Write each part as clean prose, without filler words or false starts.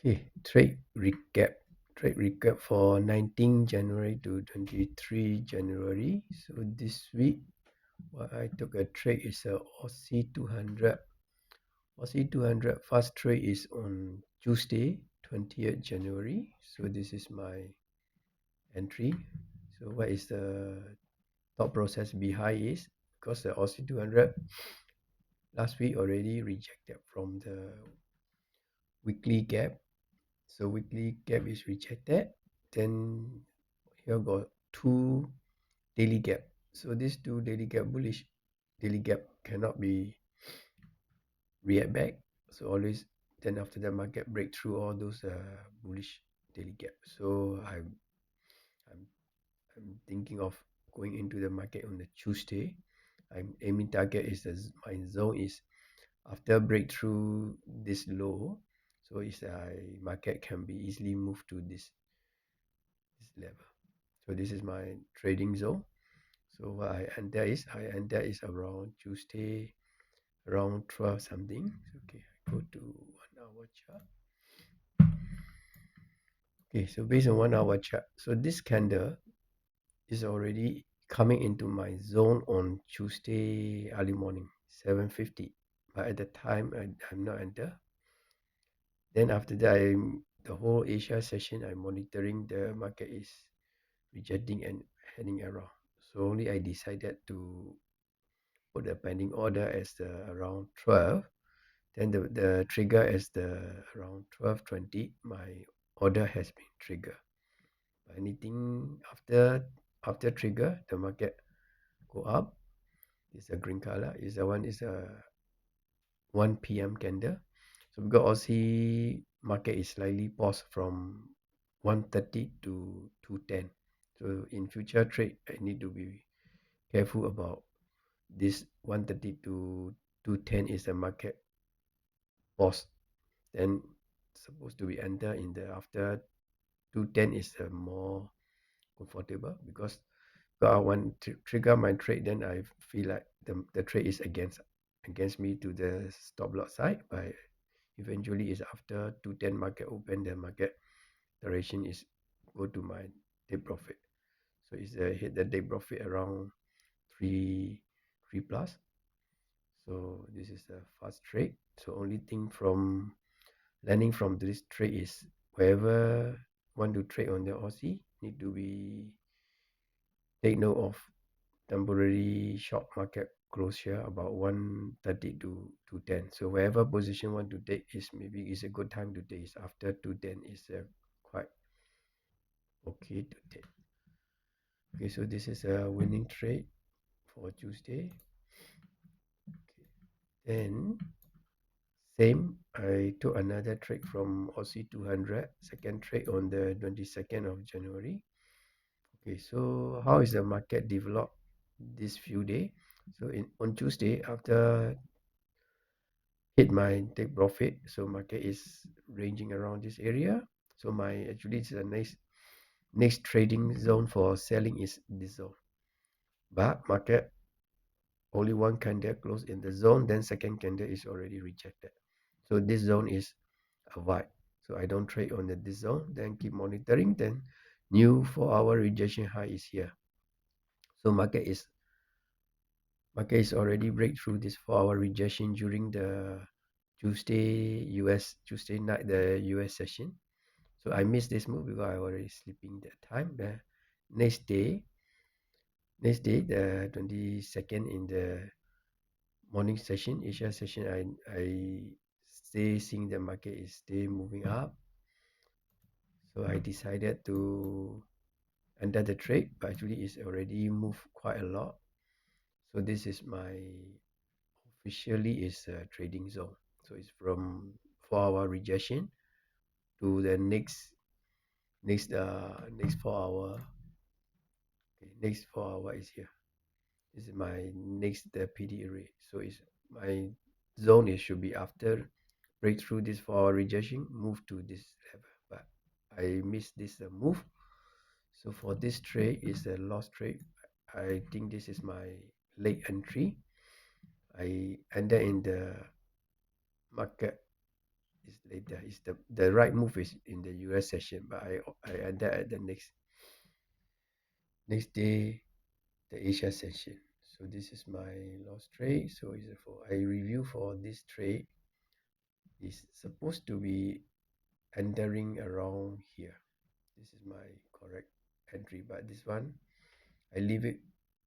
Okay, trade recap for 19 January to 23 January. So this week, what I took a trade is a Aussie 200. Aussie 200 fast trade is on Tuesday, 20th January. So this is my entry. So what is the thought process behind is because the Aussie 200 last week already rejected from the weekly gap. So weekly gap is rejected. Then here got two daily gap. So these two daily gap bullish daily gap cannot be react back. So always then after the market break through all those bullish daily gap. So I'm I'm thinking of going into the market on the Tuesday. I'm aiming target is my zone is after breakthrough this low. So it's market can be easily moved to this level. So this is my trading zone. So what I enter is around Tuesday around 12 something. Okay, I go to 1 hour chart. Okay, so based on 1 hour chart, so this candle is already coming into my zone on Tuesday early morning 7:50. But at the time I'm not enter. Then after that, the whole Asia session I'm monitoring the market is rejecting and heading around. So only I decided to put a pending order as the around 12. Then the trigger is the around 12:20. My order has been triggered. Anything after trigger, the market go up. It's a green color. Is the one is a 1 p.m. candle. So because Aussie market is slightly paused from 1:30 to 2:10. So in future trade, I need to be careful about this 1:30 to 2:10 is the market pause. Then supposed to be enter in the after 2:10 is more comfortable because I want to trigger my trade. Then I feel like the trade is against me to the stop loss side. But eventually is after 2:10 market open, the market direction is go to my take profit. So it's hit the take profit around three plus. So this is a fast trade. So only thing from learning from this trade is whoever want to trade on the Aussie need to be take note of temporary short market closure about 1:30 to 2:10. So wherever position want to take is maybe is a good time to take. Is after 2:10 is quite okay to take. Okay, so this is a winning trade for Tuesday. Okay. Then same, I took another trade from Aussie 200, second trade on the 22nd of January. Okay, so how is the market developed this few days? So on Tuesday after hit my take profit, so market is ranging around this area. So my actually it's a next trading zone for selling is this zone, but market only one candle close in the zone, then second candle is already rejected. So this zone is avoid. So I don't trade on this zone, then keep monitoring. Then new 4 hour rejection high is here. So market is already break through this 4 hour rejection during the Tuesday night the US session. So I missed this move because I already sleeping that time. The next day the 22nd in the morning session, Asia session, I stay seeing the market is still moving up. So I decided to enter the trade, but actually it's already moved quite a lot. So this is my officially is a trading zone. So it's from 4 hour rejection to the next 4 hour. Okay, next 4 hour is here. This is my next PD array. So it's my zone is should be after break through this 4 hour rejection, move to this level. But I missed this move. So for this trade is a lost trade. I think this is my late entry. I enter in the market is later. Is the right move is in the US session, but I ended at the next day the Asia session. So this is my lost trade. So is for I review for this trade is supposed to be entering around here. This is my correct entry, but this one I leave it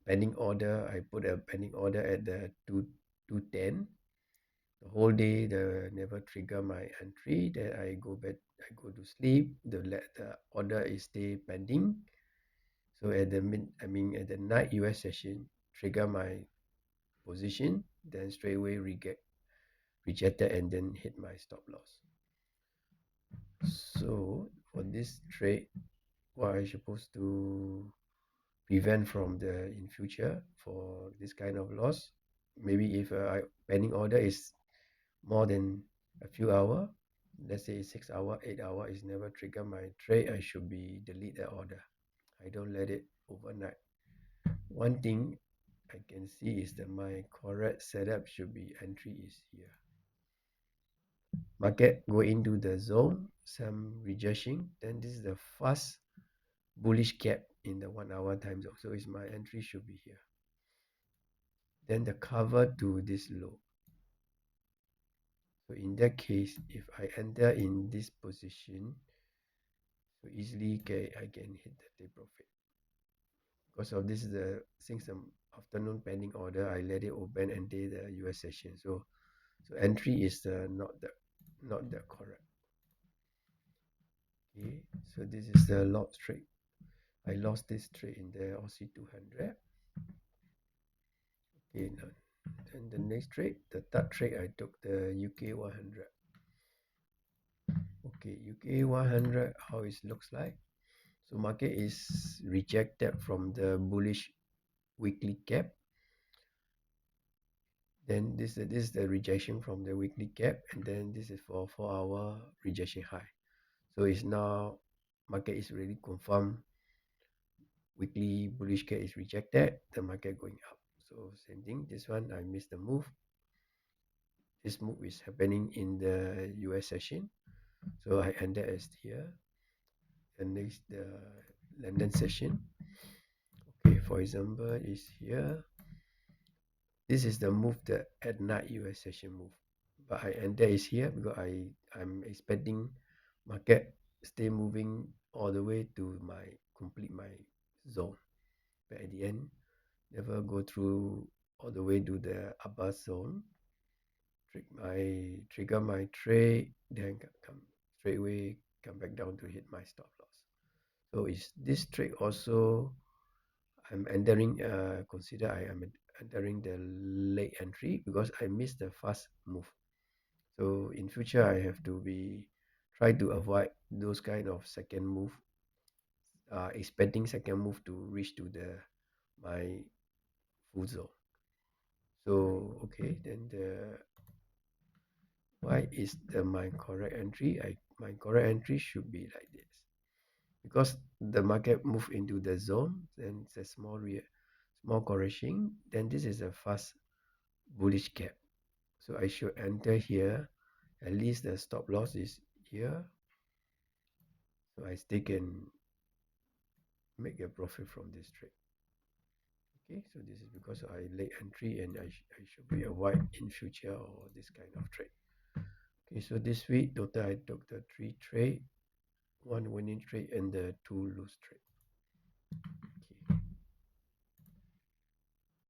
pending order. I put a pending order at the 210. The whole day the never trigger my entry. Then I go back. I go to sleep. The order is stay pending. So at the at the night US session, trigger my position, then straight away rejected and then hit my stop loss. So for this trade, what I supposed to prevent from the in future for this kind of loss? Maybe if pending order is more than a few hour, let's say 6 hour, 8 hour is never trigger my trade, I should be delete the order. I don't let it overnight. One thing I can see is that my correct setup should be entry is here. Market go into the zone, some rejection, then this is the fast bullish gap in the 1 hour time zone. So is my entry should be here. Then the cover to this low. So in that case, if I enter in this position, so easily I can hit the take profit. Because of this, since the afternoon pending order, I let it open and day the US session. So entry is not the correct. Okay, so this is the lost trade. I lost this trade in the AUS200. Okay, now then the next trade, the third trade, I took the UK100. Okay, UK100, how it looks like. So market is rejected from the bullish weekly gap. Then this is the rejection from the weekly gap, and then this is for 4 hour rejection high. So it's now market is really confirmed. Weekly bullish gap is rejected. The market going up. So same thing. This one I missed the move. This move is happening in the US session. So I ended as here. The next the London session. Okay, for example, is here. This is the move that at night US session move. But and that is here because I'm expecting market stay moving all the way to my complete my zone. But at the end, never go through all the way to the upper zone. Trigger my trade, then come straight away come back down to hit my stop loss. So is this trade also I'm entering consider I am entering the late entry because I missed the fast move. So in future I have to be try to avoid those kind of second move, expecting second move to reach to the my full zone. So okay, then why is my correct entry? My correct entry should be like this because the market move into the zone, then it's a small correction. Then this is a fast bullish gap. So I should enter here. At least the stop loss is here. So I still can make a profit from this trade. Okay, so this is because I late entry and I should be avoid in future or this kind of trade. Okay, so this week total I took the 3 trade, 1 winning trade and the 2 lose trade. Okay.